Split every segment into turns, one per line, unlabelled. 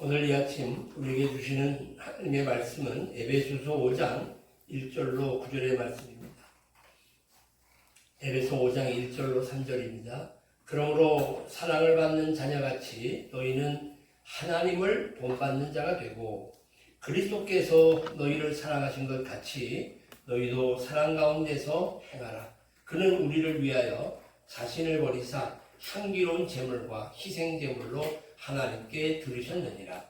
오늘 이 아침 우리에게 주시는 하나님의 말씀은 에베소서 5장 1절로 9절의 말씀입니다. 에베소 5장 1절로 3절입니다. 그러므로 사랑을 받는 자녀같이 너희는 하나님을 본받는 자가 되고 그리스도께서 너희를 사랑하신 것 같이 너희도 사랑 가운데서 행하라. 그는 우리를 위하여 자신을 버리사 향기로운 제물과 희생 제물로 하나님께 드리셨느니라.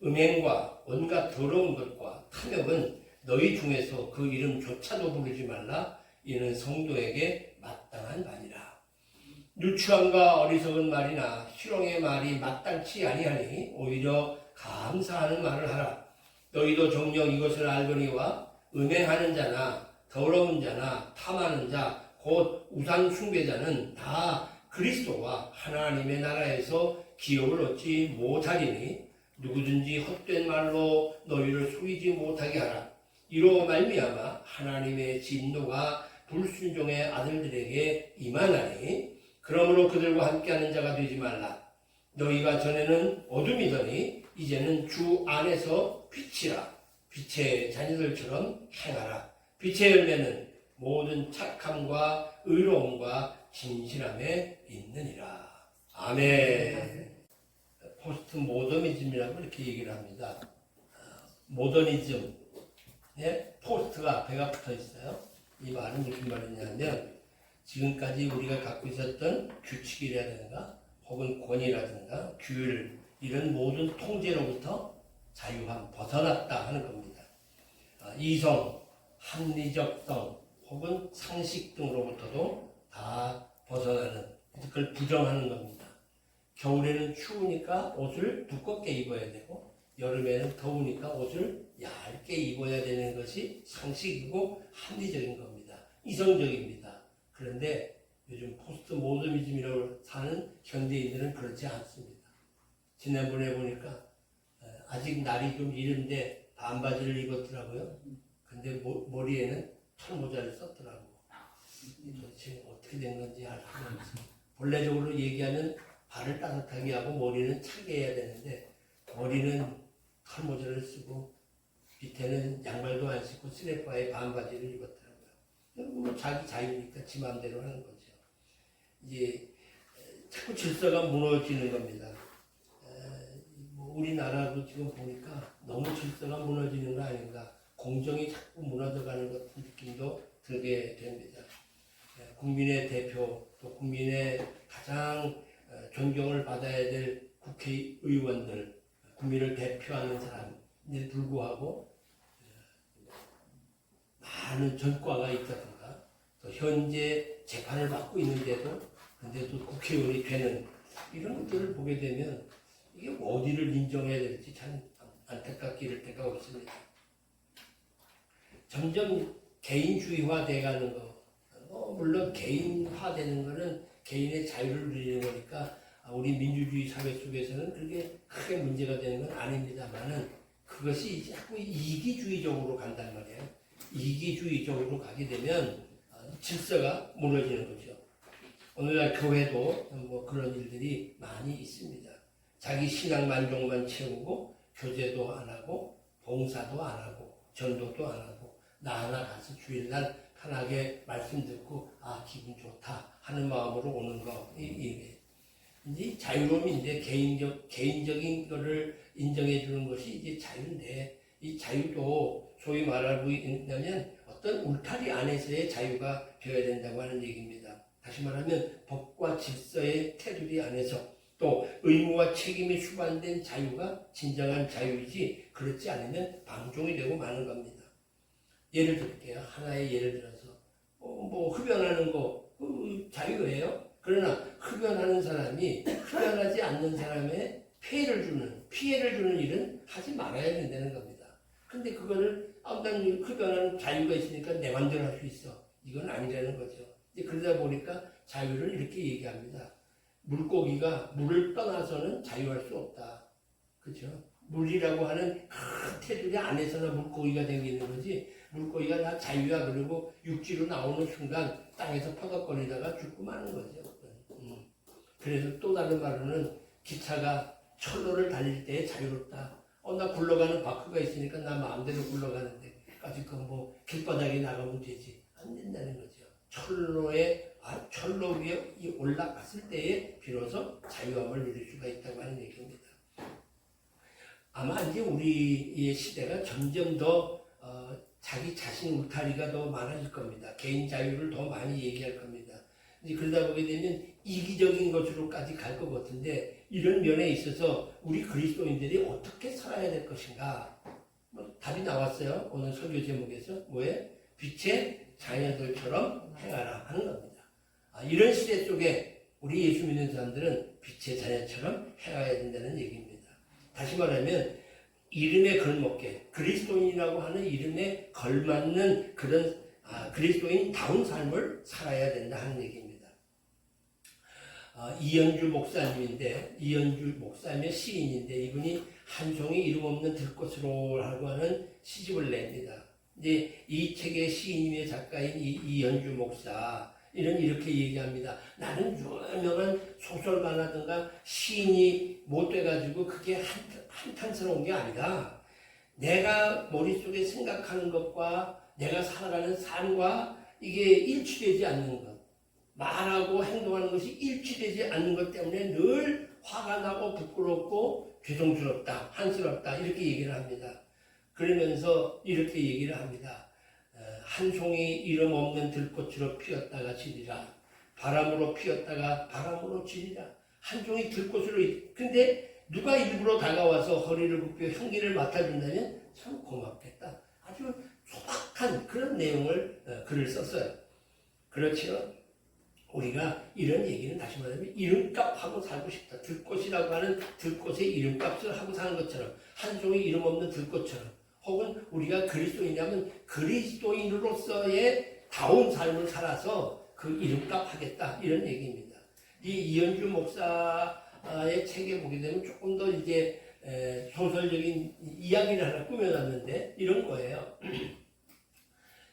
음행과 온갖 더러운 것과 탐욕은 너희 중에서 그 이름조차도 부르지 말라. 이는 성도에게 마땅한 말이라. 누추함과 어리석은 말이나 희롱의 말이 마땅치 아니하니 오히려 감사하는 말을 하라. 너희도 정녕 이것을 알거니와 음행하는 자나 더러운 자나 탐하는 자 곧 우상 숭배자는 다 그리스도와 하나님의 나라에서 기업을 얻지 못하리니 누구든지 헛된 말로 너희를 속이지 못하게 하라. 이로 말미암아 하나님의 진노가 불순종의 아들들에게 임하나니 그러므로 그들과 함께하는 자가 되지 말라. 너희가 전에는 어둠이더니 이제는 주 안에서 빛이라. 빛의 자녀들처럼 행하라. 빛의 열매는 모든 착함과 의로움과 진실함에 있느니라. 아멘. 포스트 모더니즘이라고 이렇게 얘기를 합니다. 모더니즘, 포스트가 앞에가 붙어 있어요. 이 말은 무슨 말이냐면 지금까지 우리가 갖고 있었던 규칙이라든가 혹은 권위라든가 규율 이런 모든 통제로부터 자유함, 벗어났다 하는 겁니다. 이성, 합리적성 혹은 상식 등으로부터도 다 벗어나는, 그걸 부정하는 겁니다. 겨울에는 추우니까 옷을 두껍게 입어야 되고 여름에는 더우니까 옷을 얇게 입어야 되는 것이 상식이고 합리적인 겁니다. 이성적입니다. 그런데 요즘 포스트 모더니즘이라고 사는 현대인들은 그렇지 않습니다. 지난번에 보니까 아직 날이 좀 이른데 반바지를 입었더라고요. 근데 머리에는 털모자를 썼더라고. 도대체 어떻게 된 건지 알 수가 없어요. 본래적으로 얘기하는 발을 따뜻하게 하고 머리는 차게 해야 되는데 머리는 털모자를 쓰고 밑에는 양말도 안 신고 스레퍼에 반바지를 입었더라고요. 뭐 자기 자유니까 지 마음대로 하는 거죠. 이제 자꾸 질서가 무너지는 겁니다. 우리나라도 지금 보니까 너무 질서가 무너지는 거 아닌가, 공정이 자꾸 무너져가는 것 같은 느낌도 들게 됩니다. 국민의 대표, 또 국민의 가장 존경을 받아야 될 국회의원들, 국민을 대표하는 사람에 불구하고 많은 전과가 있다든가 또 현재 재판을 받고 있는데도 근데도 국회의원이 되는 이런 것들을 보게 되면 이게 어디를 인정해야 될지 참 안타깝게 이럴 때가 없습니다. 점점 개인주의화 돼가는 거, 물론 개인화되는 거는 개인의 자유를 누리는 거니까 우리 민주주의 사회 속에서는 그게 크게 문제가 되는 건 아닙니다만은 그것이 자꾸 이기주의적으로 간단 말이에요. 이기주의적으로 가게 되면 질서가 무너지는 거죠. 오늘날 교회도 뭐 그런 일들이 많이 있습니다. 자기 신앙 만족만 채우고 교제도 안 하고 봉사도 안 하고 전도도 안 하고 나 하나 가서 주일날 편하게 말씀 듣고 기분 좋다 하는 마음으로 오는 거 이게 이제 자유로움인데 개인적인 거를 인정해 주는 것이 이제 자유인데 이 자유도 소위 말하고 있냐면 어떤 울타리 안에서의 자유가 되어야 된다고 하는 얘기입니다. 다시 말하면 법과 질서의 테두리 안에서 또 의무와 책임이 수반된 자유가 진정한 자유이지 그렇지 않으면 방종이 되고 마는 겁니다. 예를 들게요. 하나의 예를 들어서 뭐 흡연하는 거 자유예요. 그러나 흡연하는 사람이 흡연하지 않는 사람의 피해를 주는 일은 하지 말아야 된다는 겁니다. 근데 그거를 난 흡연하는 자유가 있으니까 내 맘대로 할 수 있어. 이건 아니라는 거죠. 그러다 보니까 자유를 이렇게 얘기합니다. 물고기가 물을 떠나서는 자유할 수 없다. 그렇죠? 물이라고 하는 큰 테두리 안에서나 물고기가 되는 거지 물고기가 다 자유야 그러고 육지로 나오는 순간 땅에서 퍼덕거리다가 죽고 마는 거죠. 그래서 또 다른 말로는 기차가 철로를 달릴 때 자유롭다. 나 굴러가는 바퀴가 있으니까 나 마음대로 굴러가는데 까짓 뭐 길바닥에 나가면 되지. 안 된다는 거죠. 철로 위에 올라갔을 때에 비로소 자유함을 누릴 수가 있다고 하는 얘기입니다. 아마 이제 우리의 시대가 점점 더 자기 자신 울타리가 더 많아질 겁니다. 개인 자유를 더 많이 얘기할 겁니다. 이제 그러다 보게 되면 이기적인 것으로까지 갈 것 같은데 이런 면에 있어서 우리 그리스도인들이 어떻게 살아야 될 것인가? 답이 나왔어요. 오늘 설교 제목에서 뭐예요? 빛의 자녀들처럼 행하라 하는 겁니다. 이런 시대 속에 우리 예수 믿는 사람들은 빛의 자녀처럼 행해야 된다는 얘기입니다. 다시 말하면 이름에 걸맞게 그리스도인이라고 하는 이름에 걸맞는 그런 그리스도인다운 삶을 살아야 된다 하는 얘기입니다. 이현주 목사님인데 이현주 목사님의 시인인데 이분이 한 종의 이름 없는 들꽃으로 하고 하는 시집을 냅니다. 이제 이 책의 시인의 작가인 이현주 목사 이렇게 얘기합니다. 나는 유명한 소설가라든가 시인이 못 돼가지고 그게 한탄스러운 게 아니다. 내가 머릿속에 생각하는 것과 내가 살아가는 삶과 이게 일치되지 않는 것. 말하고 행동하는 것이 일치되지 않는 것 때문에 늘 화가 나고 부끄럽고 죄송스럽다, 한스럽다 이렇게 얘기를 합니다. 그러면서 이렇게 얘기를 합니다. 한 송이 이름 없는 들꽃으로 피었다가 지리라. 바람으로 피었다가 바람으로 지리라. 한 송이 들꽃으로 근데 누가 일부러 다가와서 허리를 굽혀 향기를 맡아준다면 참 고맙겠다. 아주 소박한 그런 내용을 글을 썼어요. 그렇죠? 우리가 이런 얘기는 다시 말하면 이름값하고 살고 싶다. 들꽃이라고 하는 들꽃의 이름값을 하고 사는 것처럼 한 송이 이름 없는 들꽃처럼 혹은 우리가 그리스도인이라면 그리스도인으로서의 다운 삶을 살아서 그 이름값 하겠다 이런 얘기입니다. 이현주 목사의 책에 보게 되면 조금 더 이제 소설적인 이야기를 하나 꾸며놨는데 이런 거예요.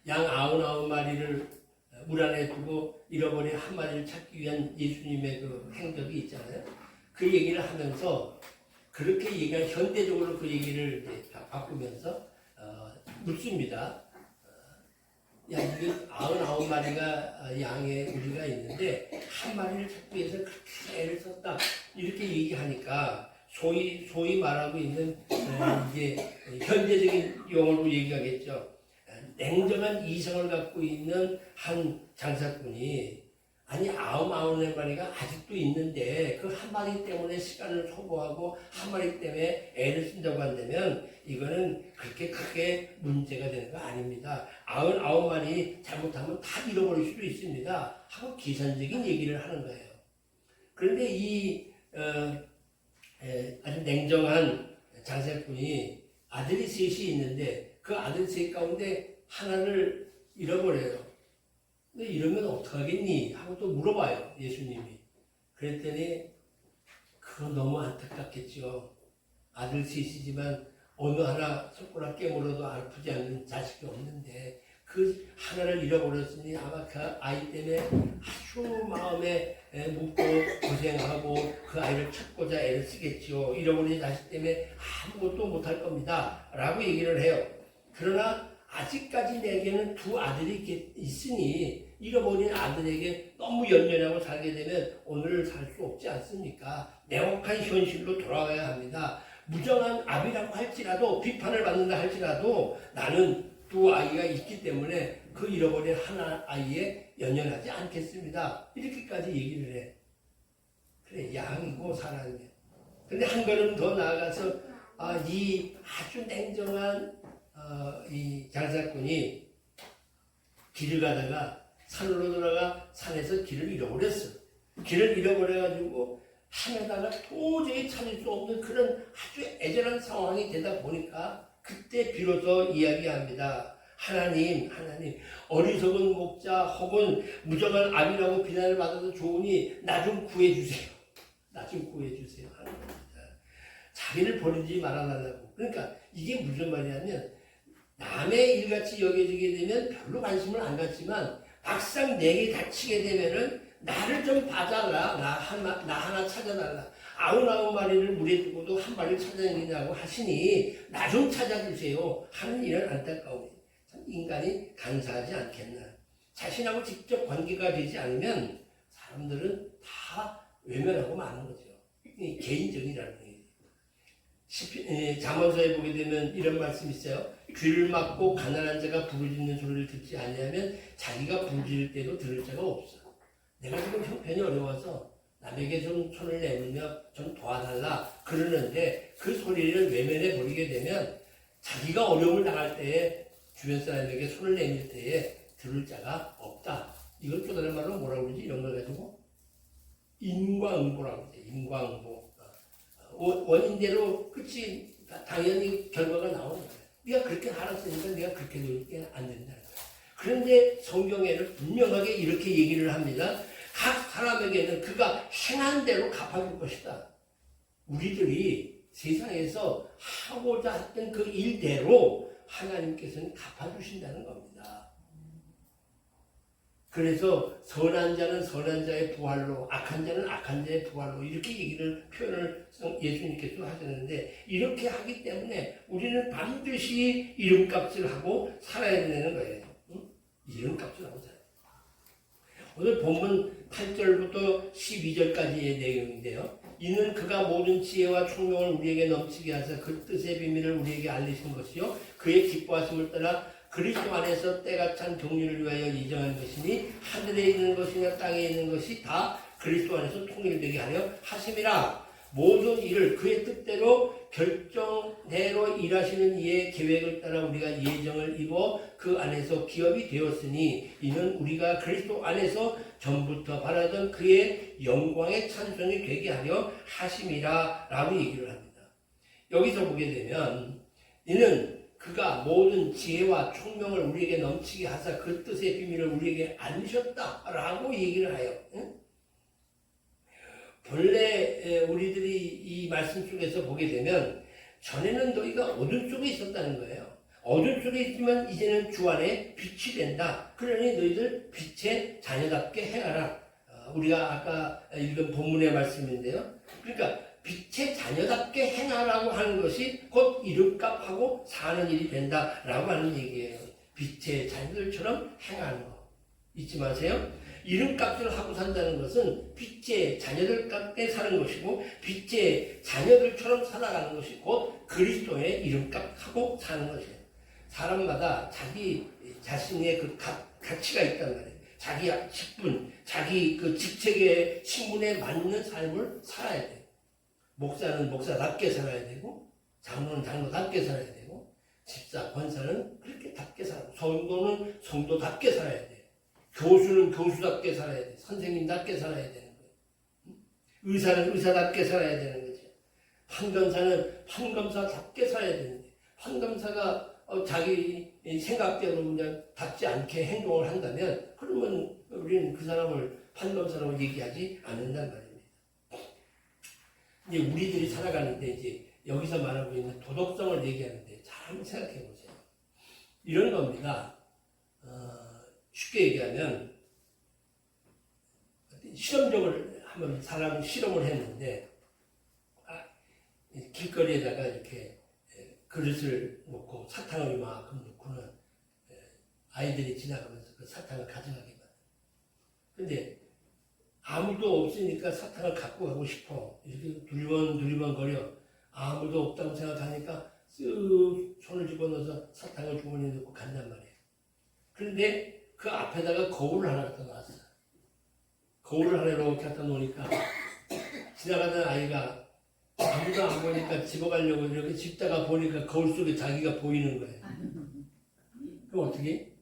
양 99마리를 물 안에 두고 잃어버린 한 마리를 찾기 위한 예수님의 그 행적이 있잖아요. 그 얘기를 하면서 그렇게 얘기한 현대적으로 그 얘기를 바꾸면서 묻습니다. 야, 이게 99마리가 양의 우리가 있는데 한 마리를 찾기 위해서 그렇게 애를 썼다. 이렇게 얘기하니까 소위 말하고 있는 이제 현대적인 용어로 얘기하겠죠. 냉정한 이성을 갖고 있는 한 장사꾼이 아니 99마리가 아직도 있는데 그 한 마리 때문에 시간을 소모하고 한 마리 때문에 애를 쓴다고 한다면 이거는 그렇게 크게 문제가 되는 거 아닙니다. 99마리 잘못하면 다 잃어버릴 수도 있습니다. 하고 계산적인 얘기를 하는 거예요. 그런데 이 아주 냉정한 장사꾼이 아들이 셋이 있는데 그 아들 셋 가운데 하나를 잃어버려요. 근데 이러면 어떡하겠니? 하고 또 물어봐요, 예수님이. 그랬더니 그거 너무 안타깝겠죠. 아들 셋이지만 어느 하나 손가락 깨물어도 아프지 않는 자식이 없는데 그 하나를 잃어버렸으니 아마 그 아이 때문에 아주 마음에 묻고 고생하고 그 아이를 찾고자 애를 쓰겠지요. 잃어버린 자식 때문에 아무것도 못할 겁니다. 라고 얘기를 해요. 그러나 아직까지 내게는 두 아들이 있으니 잃어버린 아들에게 너무 연연하고 살게 되면 오늘을 살 수 없지 않습니까? 냉혹한 현실로 돌아가야 합니다. 무정한 압이라고 할지라도 비판을 받는다 할지라도 나는 두 아이가 있기 때문에 그 잃어버린 하나 아이에 연연하지 않겠습니다. 이렇게까지 얘기를 해. 그래 양이고 사람이야. 근데 한 걸음 더 나아가서 이 아주 냉정한 이 장사꾼이 길을 가다가 산으로 돌아가 산에서 길을 잃어버렸어. 길을 잃어버려가지고 하늘다가 도저히 찾을 수 없는 그런 아주 애절한 상황이 되다 보니까 그때 비로소 이야기합니다. 하나님 어리석은 목자 혹은 무정한 암이라고 비난을 받아도 좋으니 나 좀 구해주세요. 나 좀 구해주세요 하는 겁니다. 자기를 버리지 말아달라고. 그러니까 이게 무슨 말이냐면 남의 일같이 여겨지게 되면 별로 관심을 안 갖지만 막상 내게 닥치게 되면은 나를 좀 봐달라. 나 하나 찾아달라. 아흔아홉 마리를 물에 두고도 한 마리를 찾아내냐고 하시니 나 좀 찾아주세요 하는 이런 안타까움이 참 인간이 간사하지 않겠나. 자신하고 직접 관계가 되지 않으면 사람들은 다 외면하고 마는 거죠. 개인적이라는 거예요. 잠언서에 보게 되면 이런 말씀이 있어요. 귀를 막고 가난한 자가 부르짖는 소리를 듣지 아니하면 자기가 부르짖을 때도 들을 자가 없어. 내가 지금 형편이 어려워서 남에게 좀 손을 내밀며 좀 도와달라 그러는데 그 소리를 외면해 버리게 되면 자기가 어려움을 당할 때에 주변 사람에게 손을 내밀 때에 들을 자가 없다. 이걸 또 다른 말로 뭐라고 그러지? 이런 걸 가지고 인과응보라고 그러지. 인과응보. 원인대로 끝이 당연히 결과가 나오는 거예요. 네가 그렇게 알았으니까 네가 그렇게 되게 안 된다는 거예요. 그런데 성경에는 분명하게 이렇게 얘기를 합니다. 각 사람에게는 그가 행한 대로 갚아줄 것이다. 우리들이 세상에서 하고자 했던 그 일대로 하나님께서는 갚아주신다는 겁니다. 그래서 선한 자는 선한 자의 부활로, 악한 자는 악한 자의 부활로 이렇게 표현을 예수님께서 하셨는데 이렇게 하기 때문에 우리는 반드시 이름값을 하고 살아야 되는 거예요. 이름값을 하고 살아야 돼요. 오늘 본문 8절부터 12절까지의 내용인데요. 이는 그가 모든 지혜와 총명을 우리에게 넘치게 하사 그 뜻의 비밀을 우리에게 알리신 것이요 그의 기뻐하심을 따라 그리스도 안에서 때가 찬 경륜을 위하여 예정한 것이니 하늘에 있는 것이나 땅에 있는 것이 다 그리스도 안에서 통일되게 하려 하심이라. 모든 일을 그의 뜻대로 결정대로 일하시는 이의 계획을 따라 우리가 예정을 입어 그 안에서 기업이 되었으니 이는 우리가 그리스도 안에서 전부터 바라던 그의 영광의 찬송이 되게 하려 하심이라 라고 얘기를 합니다. 여기서 보게 되면 이는 그가 모든 지혜와 총명을 우리에게 넘치게 하사 그 뜻의 비밀을 우리에게 알리셨다라고 얘기를 하여. 본래 우리들이 이 말씀 속에서 보게 되면 전에는 너희가 어둠 속에 있었다는 거예요. 어둠 속에 있지만 이제는 주 안에 빛이 된다. 그러니 너희들 빛의 자녀답게 행하라. 우리가 아까 읽은 본문의 말씀인데요. 그러니까 빛의 자녀답게 행하라고 하는 것이 곧 이름값하고 사는 일이 된다라고 하는 얘기예요. 빛의 자녀들처럼 행하는 거. 잊지 마세요. 이름값을 하고 산다는 것은 빛의 자녀들답게 사는 것이고 빛의 자녀들처럼 살아가는 것이 곧 그리스도의 이름값하고 사는 것이에요. 사람마다 자기 자신의 그 가치가 있단 말이에요. 자기 직분, 자기 그 직책의 신분에 맞는 삶을 살아야 돼요. 목사는 목사답게 살아야 되고 장로는 장로답게 살아야 되고 집사, 권사는 그렇게 답게 살아야 되고 성도는 성도답게 살아야 돼요. 교수는 교수답게 살아야 돼요. 선생님답게 살아야 되는 거예요. 의사는 의사답게 살아야 되는 거죠. 판검사는 판검사답게 살아야 되는 거예요. 판검사가 자기 생각대로 그냥 닿지 않게 행동을 한다면 그러면 우리는 그 사람을 판검사라고 얘기하지 않는단 말입니다. 이제 우리들이 살아가는데 이제 여기서 말하고 있는 도덕성을 얘기하는데 잘 한번 생각해 보세요. 이런 겁니다. 쉽게 얘기하면 실험적으로 한번 사람 실험을 했는데 길거리에다가 이렇게 그릇을 놓고 사탕을 이만큼 놓고는 아이들이 지나가면서 그 사탕을 가져가기만 해요. 근데 아무도 없으니까 사탕을 갖고 가고 싶어. 이렇게 두리번 거려. 아무도 없다고 생각하니까 쓱 손을 집어넣어서 사탕을 주머니에 넣고 간단 말이에요. 그런데 그 앞에다가 거울을 하나 갖다 놨어. 거울을 하나 이렇게 갖다 놓으니까 지나가던 아이가 아무도 안 보니까 집어가려고 이렇게 집다가 보니까 거울 속에 자기가 보이는 거예요. 그럼 어떻게?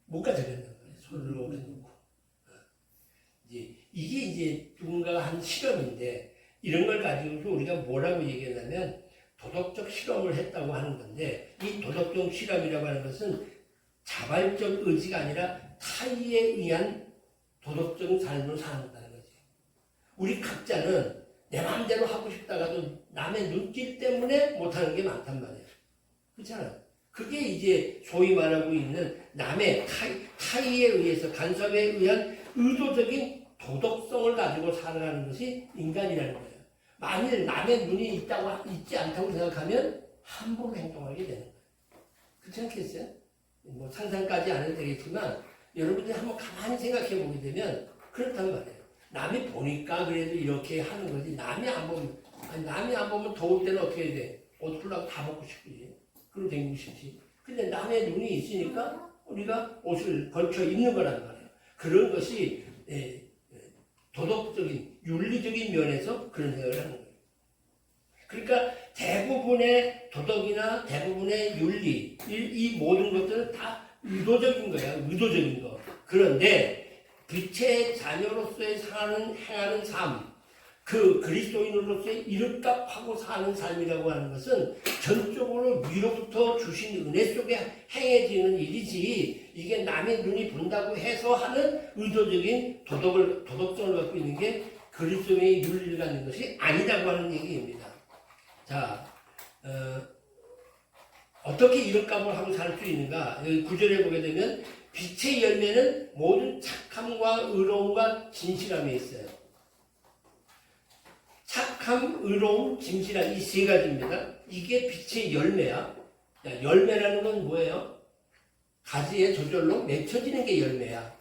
못 가져간단 말이에요. 손을 이렇게 놓고. 이게 이제 누군가가 한 실험인데 이런 걸 가지고서 우리가 뭐라고 얘기하냐면 도덕적 실험을 했다고 하는 건데 이 도덕적 실험이라고 하는 것은 자발적 의지가 아니라 타의에 의한 도덕적 삶을 산다는 거지. 우리 각자는 내 마음대로 하고 싶다가도 남의 눈길 때문에 못하는 게 많단 말이에요. 그렇잖아요. 그게 이제 소위 말하고 있는 남의 타의에 의해서 간섭에 의한 의도적인 도덕성을 가지고 살아가는 것이 인간이라는 거예요. 만일 남의 눈이 있지 않다고 생각하면 함부로 행동하게 되는 거예요. 그렇지 않겠어요? 뭐 상상까지 안 해도 되겠지만 여러분들이 한번 가만히 생각해 보게 되면 그렇단 말이에요. 남이 보니까 그래도 이렇게 하는 거지. 남이 안 보면 더울 때는 어떻게 해야 돼? 옷 훌라고 다 벗고 싶지. 그럼 댕기고 싶지. 근데 남의 눈이 있으니까 우리가 옷을 걸쳐 입는 거란 말이에요. 그런 것이 도덕적인, 윤리적인 면에서 그런 생각을 하는 거예요. 그러니까 대부분의 도덕이나 대부분의 윤리, 이 모든 것들은 다 의도적인 거야. 의도적인 거. 그런데 빛의 자녀로서의 행하는 삶, 그 그리스도인으로서의 이름값하고 사는 삶이라고 하는 것은 전적으로 위로부터 주신 은혜 속에 행해지는 일이지, 이게 남의 눈이 본다고 해서 하는 의도적인 도덕성을 갖고 있는 게 그리스도의 윤리를 갖는 것이 아니라고 하는 얘기입니다. 자, 어떻게 이름값을 하고 살 수 있는가? 여기 9절에 보게 되면 빛의 열매는 모든 착함과 의로움과 진실함에 있어요. 착함, 의로움, 진실함, 이 세 가지입니다. 이게 빛의 열매야. 열매라는 건 뭐예요? 가지에 저절로 맺혀지는 게 열매야.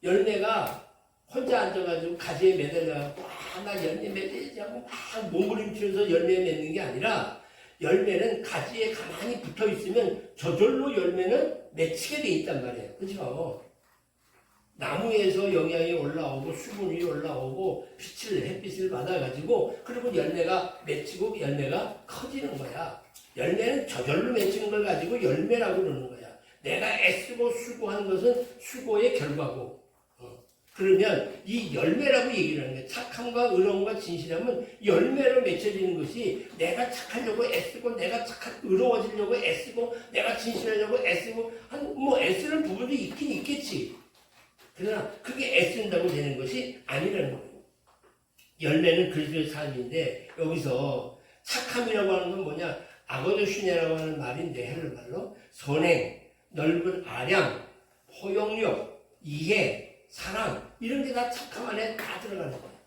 열매가 혼자 앉아가지고 가지에 매달려갖고 나 열매 맺어야지 하고 막 몸부림치면서 열매 맺는 게 아니라, 열매는 가지에 가만히 붙어 있으면 저절로 열매는 맺히게 돼 있단 말이에요. 그렇죠? 나무에서 영양이 올라오고 수분이 올라오고 햇빛을 받아가지고 그리고 열매가 맺히고 열매가 커지는 거야. 열매는 저절로 맺히는 걸 가지고 열매라고 그러는 거야. 내가 애쓰고 수고하는 것은 수고의 결과고. 그러면 이 열매라고 얘기를 하는 거야. 착함과 의로움과 진실함은 열매로 맺혀지는 것이, 내가 착하려고 애쓰고 내가 의로워지려고 애쓰고 내가 진실하려고 애쓰고 애쓰는 부분도 있긴 있겠지. 그러나 그게 애쓴다고 되는 것이 아니라는 거예요. 열매는 그리스도의 삶인데, 여기서 착함이라고 하는 건 뭐냐? 아거도슈네라고 하는 말인데, 헬라말로 선행, 넓은 아량, 포용력, 이해, 사랑, 이런 게 다 착함 안에 다 들어가는 거예요.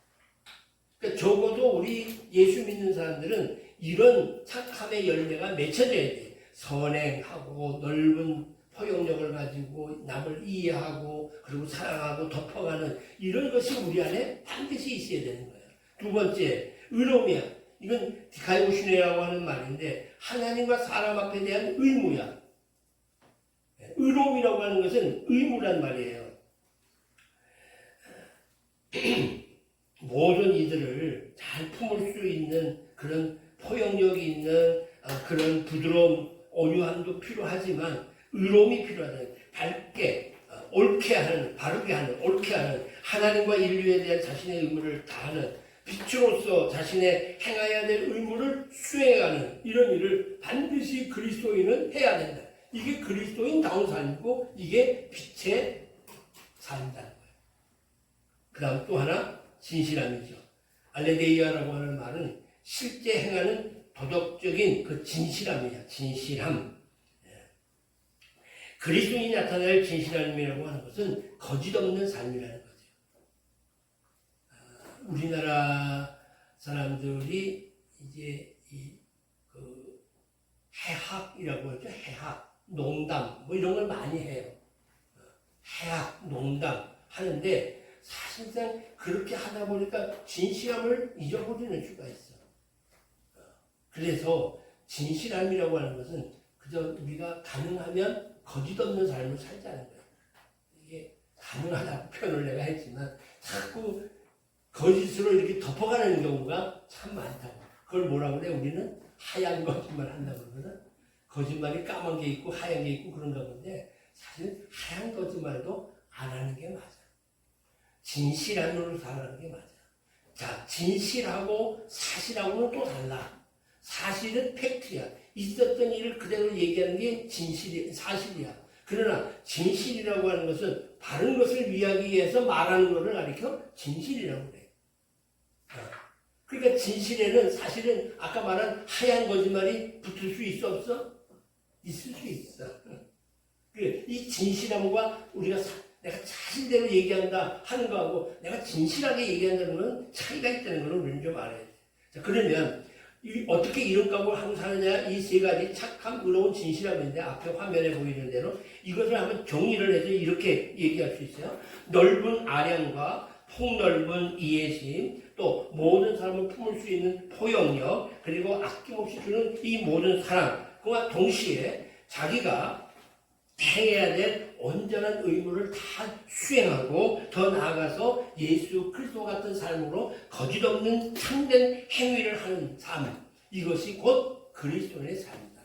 그러니까 적어도 우리 예수 믿는 사람들은 이런 착함의 열매가 맺혀져야 돼. 선행하고 넓은 포용력을 가지고 남을 이해하고 그리고 사랑하고 덮어가는 이런 것이 우리 안에 반드시 있어야 되는 거예요. 두 번째, 의로움이야. 이건 디카이오시네라고 하는 말인데, 하나님과 사람 앞에 대한 의무야. 의로움이라고 하는 것은 의무란 말이에요. 모든 이들을 잘 품을 수 있는 그런 포용력이 있는 그런 부드러움, 온유함도 필요하지만 의로움이 필요하다. 밝게, 옳게 하는, 바르게 하는, 옳게 하는, 하나님과 인류에 대한 자신의 의무를 다하는, 빛으로서 자신의 행해야 될 의무를 수행하는 이런 일을 반드시 그리스도인은 해야 된다. 이게 그리스도인다운 삶이고 이게 빛의 삶이라는 거예요. 그 다음 또 하나, 진실함이죠. 알레데이아라고 하는 말은 실제 행하는 도덕적인 그 진실함이야. 진실함. 그리스도인이 나타낼 진실함이라고 하는 것은 거짓 없는 삶이라는 거죠. 우리나라 사람들이 이제 그 해학이라고 하죠. 해학, 농담 뭐 이런 걸 많이 해요. 해학, 농담 하는데 사실상 그렇게 하다 보니까 진실함을 잊어버리는 수가 있어. 그래서 진실함이라고 하는 것은 그저 우리가 가능하면 거짓 없는 삶을 살자는 거예요. 이게 가능하다고 표현을 내가 했지만 자꾸 거짓으로 이렇게 덮어가는 경우가 참 많다고. 그걸 뭐라고 그래? 우리는 하얀 거짓말 한다고 그러거든. 거짓말이 까만 게 있고 하얀 게 있고 그런가 본데, 사실 하얀 거짓말도 안 하는 게 맞아. 진실함으로 살아가는 게 맞아. 자, 진실하고 사실하고는 또 달라. 사실은 팩트야. 있었던 일을 그대로 얘기하는 게 사실이야. 그러나 진실이라고 하는 것은 바른 것을 위하기 위해서 말하는 것을 가리켜 진실이라고 그래. 그러니까 진실에는 사실은 아까 말한 하얀 거짓말이 붙을 수 있어 없어? 있을 수 있어. 이 진실함과 우리가 내가 자신대로 얘기한다 하는 거하고 내가 진실하게 얘기한다는 건 차이가 있다는 걸 우리는 좀 알아야 돼. 자, 그러면 어떻게 이런 값을 하고 사느냐, 이 세 가지 착함, 의로운, 진실함 인데 앞에 화면에 보이는 대로 이것을 한번 정리를 해서 이렇게 얘기할 수 있어요. 넓은 아량과 폭넓은 이해심, 또 모든 사람을 품을 수 있는 포용력, 그리고 아낌없이 주는 이 모든 사랑, 그와 동시에 자기가 행해야 될 온전한 의무를 다 수행하고 더 나아가서 예수 그리스도 같은 삶으로 거짓없는 참된 행위를 하는 삶, 이것이 곧 그리스도인의 삶이다.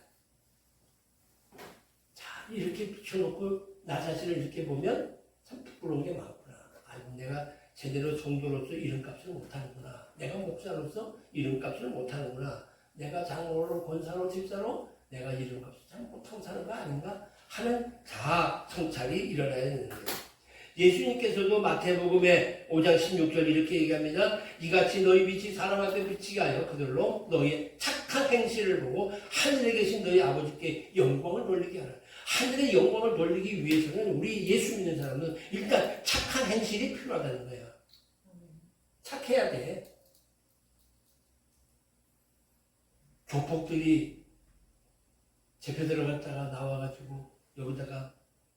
자, 이렇게 비춰놓고 나 자신을 이렇게 보면 참 부끄러운 게 많구나. 아이고, 내가 제대로 성도로서 이름값을 못하는구나. 내가 목사로서 이름값을 못하는구나. 내가 장로로 권사로 집사로 내가 이름값을 참 못하고 사는 거 아닌가 하는 자아 성찰이 일어나야 되는 거예요. 예수님께서도 마태복음의 5장 16절 이렇게 얘기합니다. 이같이 너희 빛이 사람 앞에 비치게 하여 그들로 너희의 착한 행실을 보고 하늘에 계신 너희 아버지께 영광을 돌리게 하라. 하늘의 영광을 돌리기 위해서는 우리 예수 믿는 사람은 일단 착한 행실이 필요하다는 거예요. 착해야 돼. 조폭들이 재패 들어갔다가 나와가지고 여기다가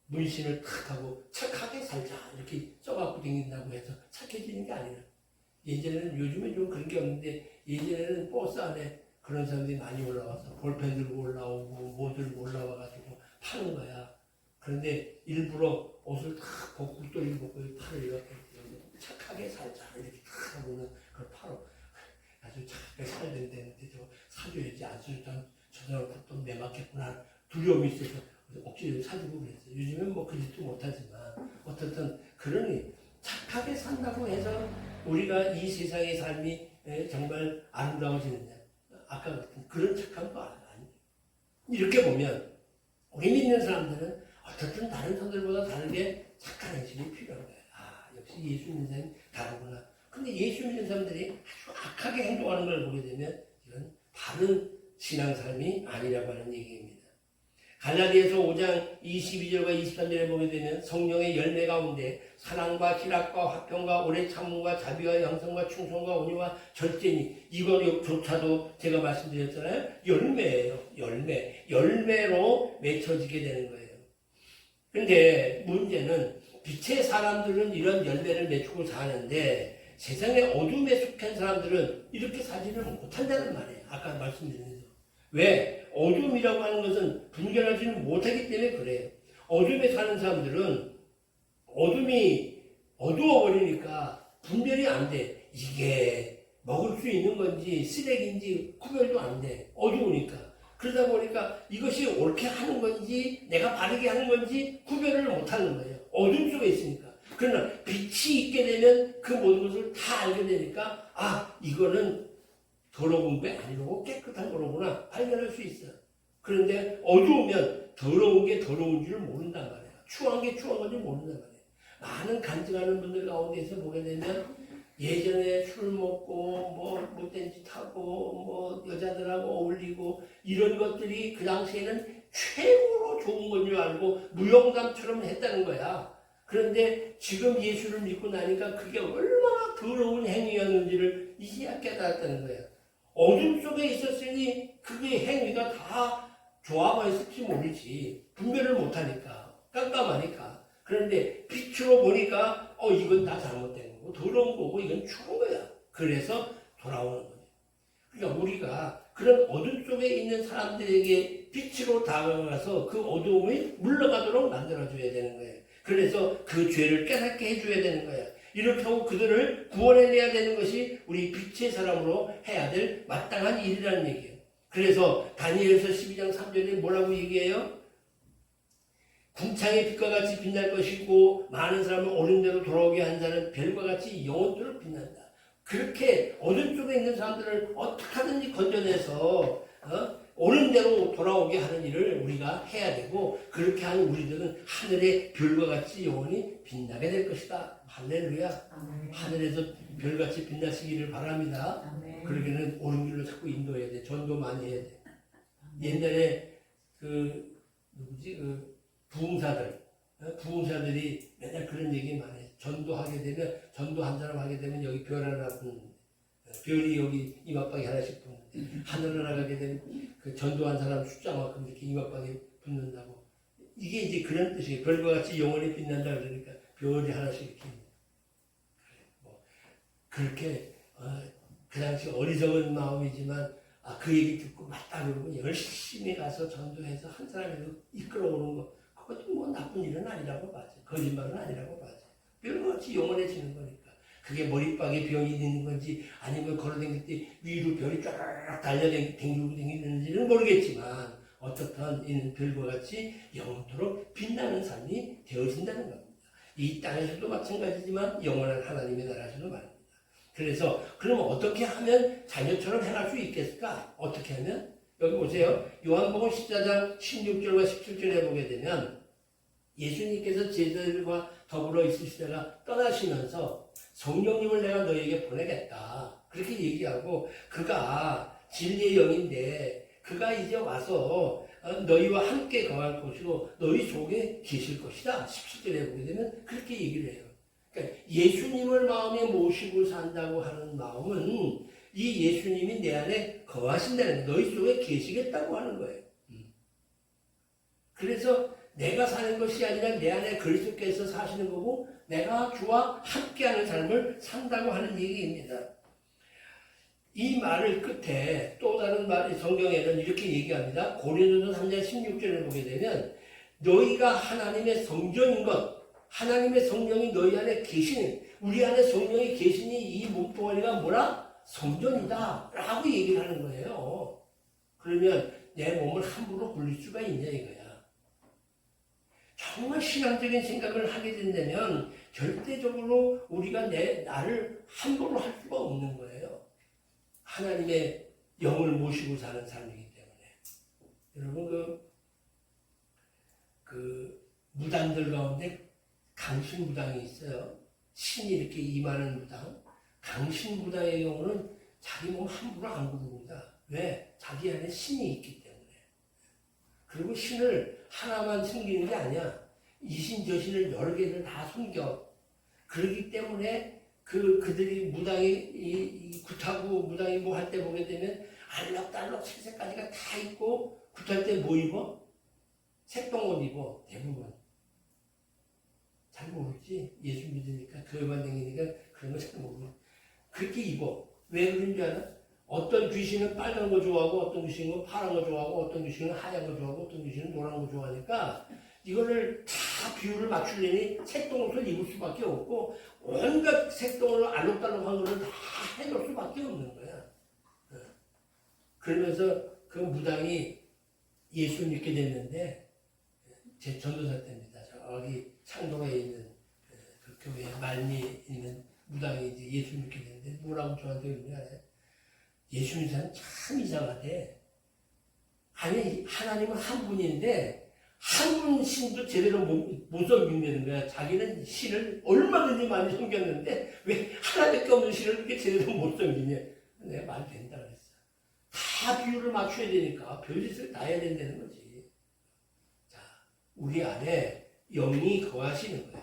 문신을 탁 하고 착하게 살자 이렇게 써갖고 다닌다고 해서 착해지는 게 아니라, 예전에는, 요즘은 좀 그런 게 없는데 예전에는 버스 안에 그런 사람들이 많이 올라와서 볼펜 들고 올라오고 뭐 들고 올라와가지고 파는 거야. 그런데 일부러 옷을 다 벗고 굴돌이 벗고 팔을 이렇게 착하게 살자 이렇게 탁 하고는 그걸 팔어. 아주 착하게 살야 되는데 저 사줘야지, 안 사줬다면 저 사람 또 매맞겠구나 두려움이 있어서 억지로 사주고 그랬어요. 요즘은 뭐 그짓도 못하지만 어떻든 그러니 착하게 산다고 해서 우리가 이 세상의 삶이 정말 아름다워지느냐, 아까 같은 그런 착함도 아니에요. 이렇게 보면 우리 믿는 사람들은 어떻든 다른 사람들보다 다르게 착한 행실이 필요한 거예요. 아, 역시 예수 믿는 사람이 다르구나. 근데 예수 믿는 사람들이 아주 악하게 행동하는 걸 보게 되면 이건 바른 신앙 삶이 아니라고 하는 얘기입니다. 갈라디아서 5장 22절과 23절에 보게 되면 성령의 열매 가운데 사랑과 희락과 화평과 오래 참음과 자비와 양성과 충성과 온유와 절제니, 이거조차도 제가 말씀드렸잖아요. 열매예요. 열매로 맺혀지게 되는 거예요. 근데 문제는 빛의 사람들은 이런 열매를 맺고 사는데 세상의 어둠에 속한 사람들은 이렇게 살지를 못한다는 말이에요. 아까 말씀드린 대로. 왜? 어둠이라고 하는 것은 분별하지는 못하기 때문에 그래요. 어둠에 사는 사람들은 어둠이 어두워버리니까 분별이 안 돼. 이게 먹을 수 있는 건지 쓰레기인지 구별도 안 돼. 어두우니까. 그러다 보니까 이것이 옳게 하는 건지 내가 바르게 하는 건지 구별을 못하는 거예요. 어둠 속에 있으니까. 그러나 빛이 있게 되면 그 모든 것을 다 알게 되니까, 아, 이거는 더러운 게 아니고 깨끗한 거로구나 발견할 수 있어. 그런데 어두우면 더러운 게 더러운 줄 모른단 말이야. 추한 게 추한 건지 모른단 말이야. 많은 간증하는 분들 가운데서 보게 되면 예전에 술 먹고 뭐 못된 짓 하고 뭐 여자들하고 어울리고 이런 것들이 그 당시에는 최고로 좋은 건 줄 알고 무용담처럼 했다는 거야. 그런데 지금 예수를 믿고 나니까 그게 얼마나 더러운 행위였는지를 이제야 깨달았다는 거야. 어둠 속에 있었으니 그게 행위가 다 좋아 보였을지 모르지. 분별을 못하니까, 깜깜하니까. 그런데 빛으로 보니까 이건 다 잘못된 거고 더러운 거고 이건 추운 거야. 그래서 돌아오는 거죠. 그러니까 우리가 그런 어둠 속에 있는 사람들에게 빛으로 다가가서 그 어두움이 물러가도록 만들어줘야 되는 거예요. 그래서 그 죄를 깨닫게 해줘야 되는 거야. 이렇게 하고 그들을 구원해내야 되는 것이 우리 빛의 사람으로 해야 될 마땅한 일이라는 얘기예요. 그래서 다니엘서 12장 3절에 뭐라고 얘기해요? 궁창의 빛과 같이 빛날 것이고 많은 사람을 옳은 대로 돌아오게 한 자는 별과 같이 영원토록 빛난다. 그렇게 어둠 속에 있는 사람들을 어떻게 하든지 건져내서 옳은 대로 돌아오게 하는 일을 우리가 해야 되고, 그렇게 하는 우리들은 하늘의 별과 같이 영원히 빛나게 될 것이다. 할렐루야. 아멘. 하늘에서 별같이 빛나시기를 바랍니다. 아멘. 그러기는 옳은 길로 자꾸 인도해야 돼. 전도 많이 해야 돼. 아멘. 옛날에 그 부흥사들 부흥사들이 맨날 그런 얘기 많이 해요. 전도하게 되면, 전도한 사람 하게 되면 여기 별 하나 붙는데, 별이 여기 이마방에 하나씩 붙는데, 하늘을 나가게 되면 그 전도한 사람 숫자만큼 이렇게 이마방에 붙는다고. 이게 이제 그런 뜻이에요. 별과 같이 영원히 빛난다 그러니까 별이 하나씩 이렇게. 뭐 그렇게 그 당시 어리석은 마음이지만 그 얘기 듣고 맞다 그러고 열심히 가서 전도해서 한 사람이라도 이끌어오는 거, 그것도 뭐 나쁜 일은 아니라고 봐죠. 거짓말은 아니라고 봐죠. 별과 같이 영원해지는 거니까. 그게 머리박에 병이 있는 건지 아니면 걸어다닐 때 위로 별이 쫙 달려다니고 다니는지는 모르겠지만 어떻든 이는 별과 같이 영원토록 빛나는 삶이 되어진다는 겁니다. 이 땅에서도 마찬가지지만 영원한 하나님의 나라에서도 말입니다. 그래서 그러면 어떻게 하면 자녀처럼 행할 수 있겠을까? 어떻게 하면? 여기 보세요. 요한복음 14장 16절과 17절에 보게 되면 예수님께서 제자들과 더불어 있으시다가 떠나시면서 성령님을 내가 너희에게 보내겠다. 그렇게 얘기하고 그가 진리의 영인데 그가 이제 와서 너희와 함께 거할 것이고 너희 속에 계실 것이다. 17절에 보게 되면 그렇게 얘기를 해요. 그러니까 예수님을 마음에 모시고 산다고 하는 마음은 이 예수님이 내 안에 거하신다는 거예요. 너희 속에 계시겠다고 하는 거예요. 그래서 내가 사는 것이 아니라 내 안에 그리스도께서 사시는 거고 내가 주와 함께하는 삶을 산다고 하는 얘기입니다. 이 말을 끝에 또 다른 말이 성경에는 이렇게 얘기합니다. 고린도서 3장 16절을 보게 되면 너희가 하나님의 성전인 것, 하나님의 성령이 너희 안에 계시는, 우리 안에 성령이 계시니 이 몸뚱아리가 뭐라? 성전이다 라고 얘기를 하는 거예요. 그러면 내 몸을 함부로 굴릴 수가 있냐 이거야. 정말 신앙적인 생각을 하게 된다면 절대적으로 우리가 나를 함부로 할 수가 없는 거예요. 하나님의 영을 모시고 사는 삶이기 때문에. 여러분 그 무당들 가운데 강신 무당이 있어요. 신이 이렇게 임하는 무당. 강신 무당의 경우는 자기 몸 함부로 안 구릅니다. 왜? 자기 안에 신이 있기 때문에. 그리고 신을 하나만 숨기는 게 아니야. 이신 저신을 여러 개를 다 숨겨. 그렇기 때문에 그들이 무당이 이 굿하고 무당이 뭐 할 때 보게 되면 알록달록 색색까지가 다 있고 굿할 때 뭐 입어? 색동옷 입어. 대부분. 잘 모르지. 예수 믿으니까 교회만 다니니까 그런 거 잘 모르고 그렇게 입어. 왜 그런 줄 알아? 어떤 귀신은 빨간 거 좋아하고 어떤 귀신은 파란 거 좋아하고 어떤 귀신은 하얀 거 좋아하고 어떤 귀신은 노란 거 좋아하니까 이거를 다 비율을 맞추려니 색동옷을 입을 수밖에 없고 온갖 색동으로 알록달록한 거를 다 해놓을 수밖에 없는 거야. 그러면서 그 무당이 예수 믿게 됐는데 제 전도사 때입니다. 저기 창동에 있는 그 교회 말미에 있는 무당이 이제 예수 믿게 됐는데 뭐라고 저한테 그러냐. 예수 믿는 사람 참 이상하대. 아니 하나님은 한 분인데 한 분 신도 제대로 못 섬긴다는 거야. 자기는 신을 얼마든지 많이 섬겼는데 왜 하나밖에 없는 신을 그렇게 제대로 못 섬기냐. 내가 말 된다 그랬어. 다 비율을 맞춰야 되니까 별짓을 다 해야 된다는 거지. 자, 우리 안에 영이 거하시는 거야.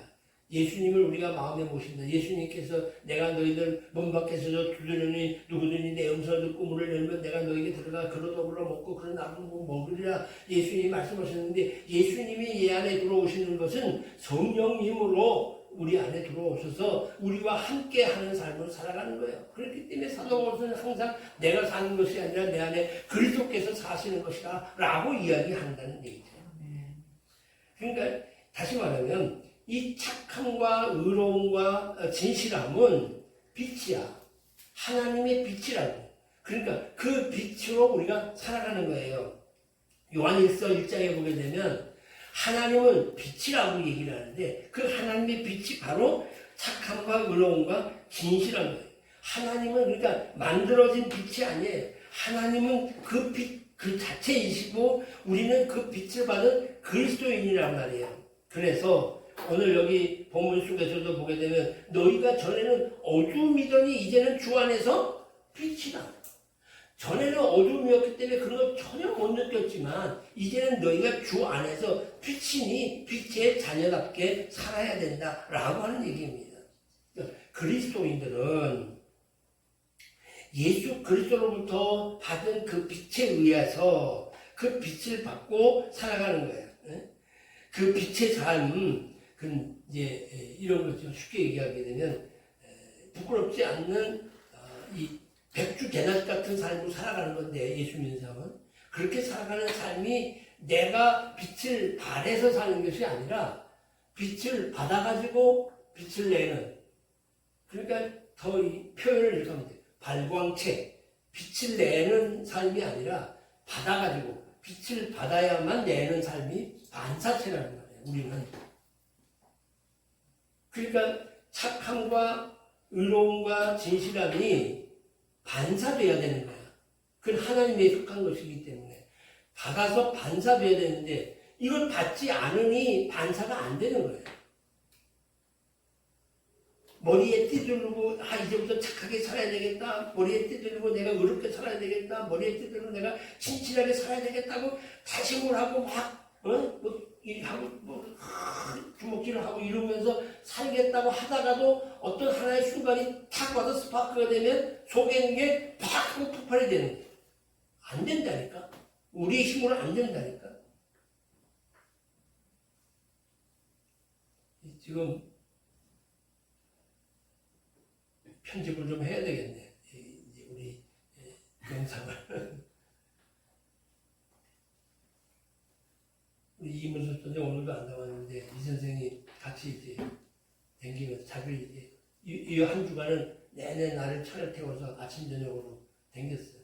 예수님을 우리가 마음에 모신다. 예수님께서 내가 너희들 문 밖에서 두드리니 누구든지 내 음성을 듣고 문을 열면 내가 너희에게 들어가 그로 더불어 먹고 그런 나무 먹으리라. 예수님이 말씀하셨는데 예수님이 이 안에 들어오시는 것은 성령님으로 우리 안에 들어오셔서 우리와 함께 하는 삶을 살아가는 거예요. 그렇기 때문에 사도 바울은 항상 내가 사는 것이 아니라 내 안에 그리스도께서 사시는 것이다 라고 이야기한다는 얘기죠. 그러니까 다시 말하면 이 착함과 의로움과 진실함은 빛이야. 하나님의 빛이라고. 그러니까 그 빛으로 우리가 살아가는 거예요. 요한일서 1장에 보게 되면 하나님은 빛이라고 얘기를 하는데 그 하나님의 빛이 바로 착함과 의로움과 진실한 거예요. 하나님은 그러니까 만들어진 빛이 아니에요. 하나님은 그 빛, 그 자체이시고 우리는 그 빛을 받은 그리스도인이란 말이에요. 그래서 오늘 여기 본문 속에서도 보게 되면 너희가 전에는 어둠이더니 이제는 주 안에서 빛이다. 전에는 어둠이었기 때문에 그런 걸 전혀 못 느꼈지만 이제는 너희가 주 안에서 빛이니 빛의 자녀답게 살아야 된다라고 하는 얘기입니다. 그리스도인들은 예수 그리스도로부터 받은 그 빛에 의해서 그 빛을 받고 살아가는 거예요. 그 빛의 삶, 그 이제 이런 걸 좀 쉽게 얘기하게 되면 부끄럽지 않는 이 백주 대낮 같은 삶으로 살아가는 건데, 예수 믿는 사람은 그렇게 살아가는 삶이 내가 빛을 발해서 사는 것이 아니라 빛을 받아가지고 빛을 내는, 그러니까 더 이 표현을 이렇게 하면 돼요. 발광체, 빛을 내는 삶이 아니라 받아가지고 빛을 받아야만 내는 삶이 반사체라는 거예요. 우리는. 그러니까 착함과 의로움과 진실함이 반사돼야 되는 거야. 그건 하나님에 속한 것이기 때문에 받아서 반사돼야 되는데 이걸 받지 않으니 반사가 안 되는 거예요. 머리에 띠두르고 이제부터 착하게 살아야 되겠다. 머리에 띠두르고 내가 의롭게 살아야 되겠다. 머리에 띠두르고 내가 진실하게 살아야 되겠다고 다짐을 하고 막 주먹질을 하고 이러면서 살겠다고 하다가도 어떤 하나의 순간이 탁 와서 스파크가 되면 속에 있는 게 팍 하고 폭발이 되는 거예요. 안 된다니까. 우리의 힘으로 안 된다니까. 지금 편집을 좀 해야 되겠네. 이제 우리 영상을. 우리 이문수 선생 오늘도 안 나왔는데 이 선생이 같이 이제 댕기면서 자기를 이제 이 한 주간은 내내 나를 차를 태워서 아침 저녁으로 댕겼어요.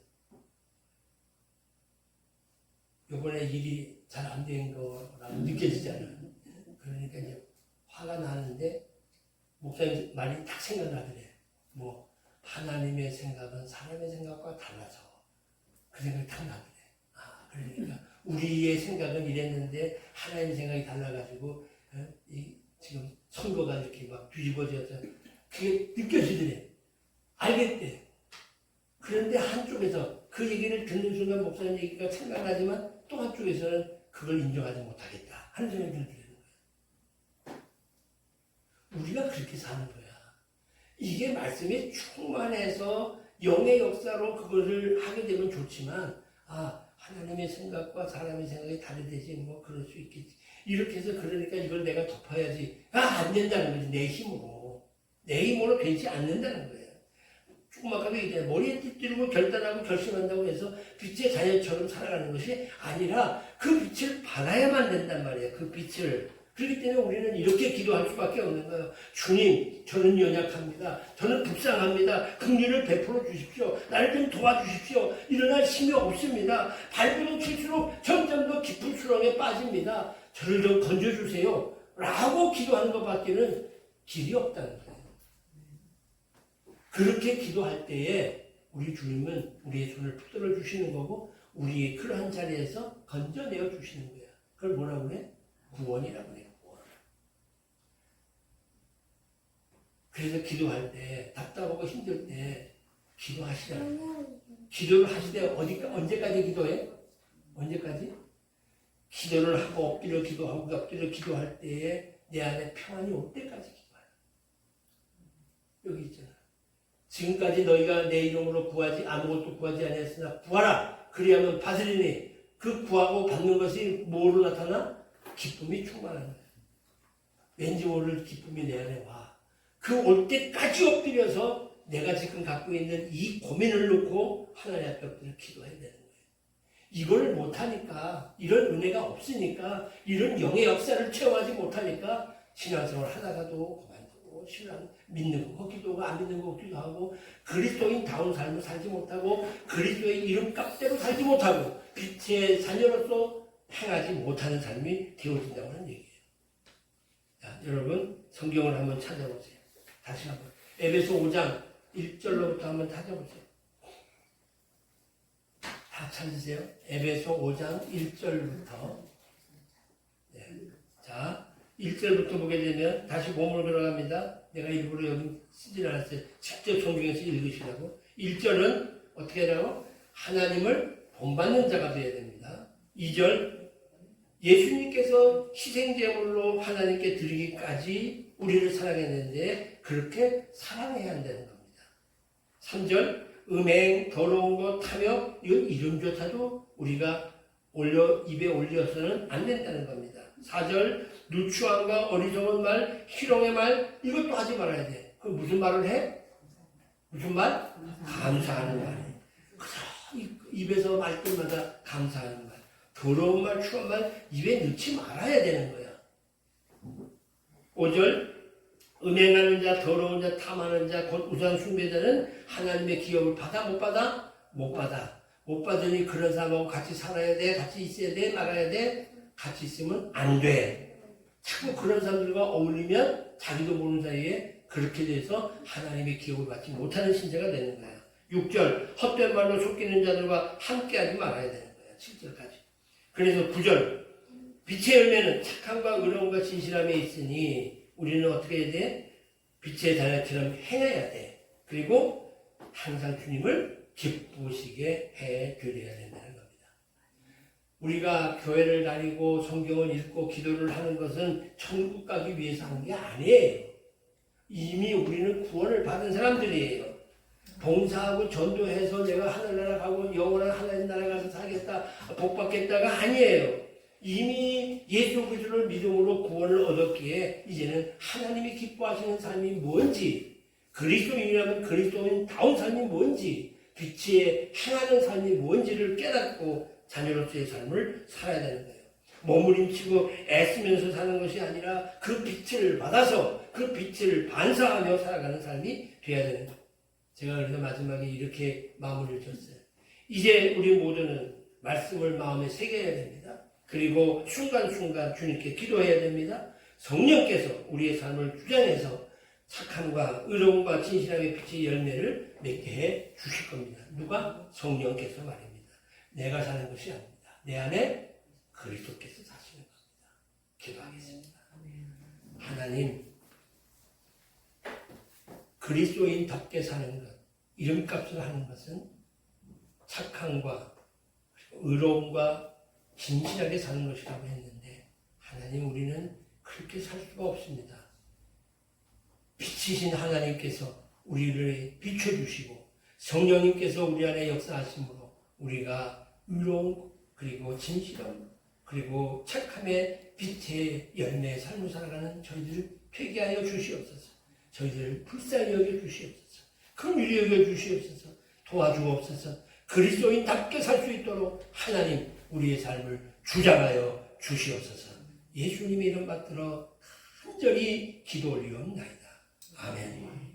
요번에 일이 잘 안 된 거라고 느껴지잖아요. 그러니까 이제 화가 나는데 목사님 말이 딱 생각나더래. 뭐 하나님의 생각은 사람의 생각과 달라서 그 생각이 딱 나더래. 그러니까 우리의 생각은 이랬는데 하나님의 생각이 달라가지고 지금 선거가 이렇게 막 뒤집어져서 그게 느껴지더래. 알겠대. 그런데 한쪽에서 그 얘기를 듣는 순간 목사님 얘기가 생각나지만 또 한쪽에서는 그걸 인정하지 못하겠다 하는 생각이 들더라는 거예요. 우리가 그렇게 사는 거야. 이게 말씀이 충만해서 영의 역사로 그것을 하게 되면 좋지만 하나님의 생각과 사람의 생각이 다르듯이 뭐 그럴 수 있겠지. 이렇게 해서 그러니까 이걸 내가 덮어야지. 안 된다는 거지. 내 힘으로. 내 힘으로 되지 않는다는 거예요. 조금 아까도 얘기했잖아요. 머리에 띠띠르고 결단하고 결심한다고 해서 빛의 자녀처럼 살아가는 것이 아니라 그 빛을 받아야만 된단 말이에요. 그 빛을. 그렇기 때문에 우리는 이렇게 기도할 수밖에 없는 거예요. 주님, 저는 연약합니다. 저는 불쌍합니다. 긍휼을 베풀어 주십시오. 나를 좀 도와주십시오. 일어날 힘이 없습니다. 발부둥 칠수록 점점 더 깊은 수렁에 빠집니다. 저를 좀 건져주세요. 라고 기도하는 것밖에는 길이 없다는 거예요. 그렇게 기도할 때에 우리 주님은 우리의 손을 붙들어 주시는 거고 우리의 그러한 자리에서 건져내어 주시는 거예요. 그걸 뭐라고 해? 구원이라고 해요. 구원. 그래서 기도할 때 답답하고 힘들 때 기도하시라는 거예요. 기도를 하시되 언제까지 기도해? 언제까지? 기도를 하고 엎드려 기도하고 엎드려 기도할 때에 내 안에 평안이 올 때까지 기도해요. 여기 있잖아. 지금까지 너희가 내 이름으로 구하지 아무것도 구하지 아니했으나 구하라. 그리하면 받으리니 그 구하고 받는 것이 뭐로 나타나? 기쁨이 충만한 거예요. 왠지 모를 기쁨이 내 안에 와. 그 올 때까지 엎드려서 내가 지금 갖고 있는 이 고민을 놓고 하나님 앞에 엎드려 기도해야 되는 거예요. 이걸 못하니까, 이런 은혜가 없으니까, 이런 영의 역사를 체험하지 못하니까 신앙생활 하다가도 그만두고 신앙 믿는 거 기도하고 안 믿는 거 기도하고 그리스도인다운 삶을 살지 못하고 그리스도의 이름값대로 살지 못하고 빛의 자녀로서 행하지 못하는 삶이 되어진다고 하는 얘기예요. 자, 여러분 성경을 한번 찾아보세요. 다시 한번 에베소 5장 1절로부터 한번 찾아보세요. 다 찾으세요. 에베소 5장 1절부터. 네. 자, 1절부터 보게 되면 다시 몸을 걸어갑니다. 내가 일부러 여기 쓰지 않았어요. 직접 성경에서 읽으시라고. 1절은 어떻게 하라고? 하나님을 본받는 자가 되어야 됩니다. 2절 예수님께서 희생제물로 하나님께 드리기까지 우리를 사랑했는데 그렇게 사랑해야 한다는 겁니다. 3절 음행, 더러운 것, 탐욕 이건 이름조차도 우리가 입에 올려서는 안 된다는 겁니다. 4절 누추함과 어리석은 말, 희롱의 말 이것도 하지 말아야 돼. 그럼 무슨 말을 해? 무슨 말? 감사하는 말. 입에서 말 때마다 감사하는 말. 더러운 말, 추한 말 입에 넣지 말아야 되는 거야. 5절 음행하는 자, 더러운 자, 탐하는 자, 곧 우상 숭배자는 하나님의 기업을 받아 못 받아? 못 받아. 못 받으니 그런 사람하고 같이 살아야 돼, 같이 있어야 돼, 말아야 돼. 같이 있으면 안 돼. 자꾸 그런 사람들과 어울리면 자기도 모르는 사이에 그렇게 돼서 하나님의 기업을 받지 못하는 신자가 되는 거야. 6절 헛된 말로 속이는 자들과 함께하지 말아야 되는 거야. 7절까지. 그래서 9절 빛의 열매는 착함과 의로움과 진실함에 있으니 우리는 어떻게 해야 돼? 빛의 자녀처럼 행해야 돼. 그리고 항상 주님을 기쁘시게 해드려야 된다는 겁니다. 우리가 교회를 다니고 성경을 읽고 기도를 하는 것은 천국 가기 위해서 하는 게 아니에요. 이미 우리는 구원을 받은 사람들이에요. 봉사하고 전도해서 내가 하늘나라 가고 영원한 하나님 나라 가서 살겠다, 복 받겠다가 아니에요. 이미 예수 그리스도를 믿음으로 구원을 얻었기에 이제는 하나님이 기뻐하시는 삶이 뭔지, 그리스도인이라면 그리스도인다운 삶이 뭔지, 빛에 행하는 삶이 뭔지를 깨닫고 자녀로서의 삶을 살아야 되는 거예요. 머무림치고 애쓰면서 사는 것이 아니라 그 빛을 받아서 그 빛을 반사하며 살아가는 삶이 되어야 되는 거예요. 제가 그래서 마지막에 이렇게 마무리를 줬어요. 이제 우리 모두는 말씀을 마음에 새겨야 됩니다. 그리고 순간순간 주님께 기도해야 됩니다. 성령께서 우리의 삶을 주장해서 착함과 의로움과 진실함의 빛의 열매를 맺게 해 주실 겁니다. 누가? 성령께서 말입니다. 내가 사는 것이 아닙니다. 내 안에 그리스도께서 사시는 겁니다. 기도하겠습니다. 하나님, 그리스도인답게 사는 것, 이름값을 하는 것은 착함과 의로움과 진실하게 사는 것이라고 했는데 하나님 우리는 그렇게 살 수가 없습니다. 빛이신 하나님께서 우리를 비춰주시고 성령님께서 우리 안에 역사하심으로 우리가 의로움 그리고 진실함 그리고 착함의 빛의 열매의 삶을 살아가는 저희들을 되게 하여 주시옵소서. 저희들을 불쌍히 여겨 주시옵소서. 긍휼히 여겨 주시옵소서. 도와주옵소서. 그리스도인답게 살 수 있도록 하나님 우리의 삶을 주장하여 주시옵소서. 예수님의 이름 받들어 간절히 기도 올리옵나이다. 아멘.